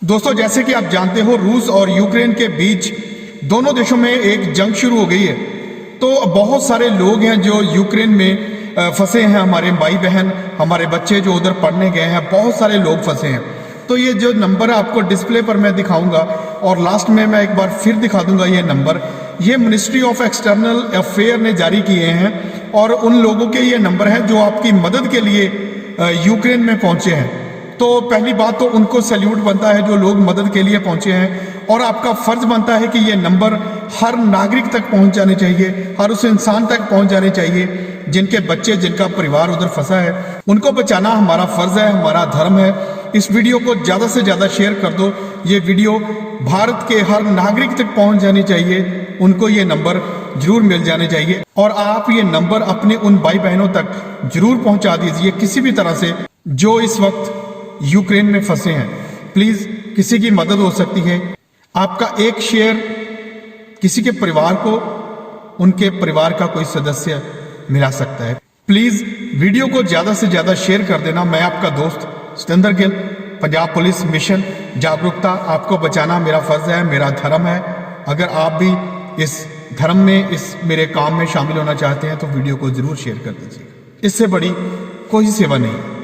दोस्तों, जैसे कि आप जानते हो, रूस और यूक्रेन के बीच दोनों देशों में एक जंग शुरू हो गई है। तो बहुत सारे लोग हैं जो यूक्रेन में फंसे हैं, हमारे भाई बहन, हमारे बच्चे जो उधर पढ़ने गए हैं, बहुत सारे लोग फंसे हैं। तो ये जो नंबर आपको डिस्प्ले पर मैं दिखाऊंगा और लास्ट में मैं एक बार फिर दिखा दूंगा ये नंबर, ये मिनिस्ट्री ऑफ एक्सटर्नल अफेयर ने जारी किए हैं और उन लोगों के ये नंबर हैं जो आपकी मदद के लिए यूक्रेन में पहुंचे हैं। तो पहली बात तो उनको सैल्यूट बनता है जो लोग मदद के लिए पहुंचे हैं, और आपका फर्ज बनता है कि ये नंबर हर नागरिक तक पहुंच जाने चाहिए, हर उस इंसान तक पहुंच जाने चाहिए जिनके बच्चे, जिनका परिवार उधर फंसा है। उनको बचाना हमारा फर्ज है, हमारा धर्म है। इस वीडियो को ज़्यादा से ज़्यादा शेयर कर दो। ये वीडियो भारत के हर नागरिक तक पहुंच जानी चाहिए, उनको ये नंबर जरूर मिल जाने चाहिए। और आप ये नंबर अपने उन भाई बहनों तक जरूर पहुंचा दीजिए किसी भी तरह से जो इस वक्त यूक्रेन में फंसे हैं। प्लीज, किसी की मदद हो सकती है। आपका एक शेयर किसी के परिवार को, उनके परिवार का कोई सदस्य मिला सकता है। प्लीज वीडियो को ज्यादा से ज्यादा शेयर कर देना। मैं आपका दोस्त सतेंद्र गिल, पंजाब पुलिस मिशन जागरूकता। आपको बचाना मेरा फर्ज है, मेरा धर्म है। अगर आप भी इस धर्म में, इस मेरे काम में शामिल होना चाहते हैं तो वीडियो को जरूर शेयर कर दीजिए। इससे बड़ी कोई सेवा नहीं।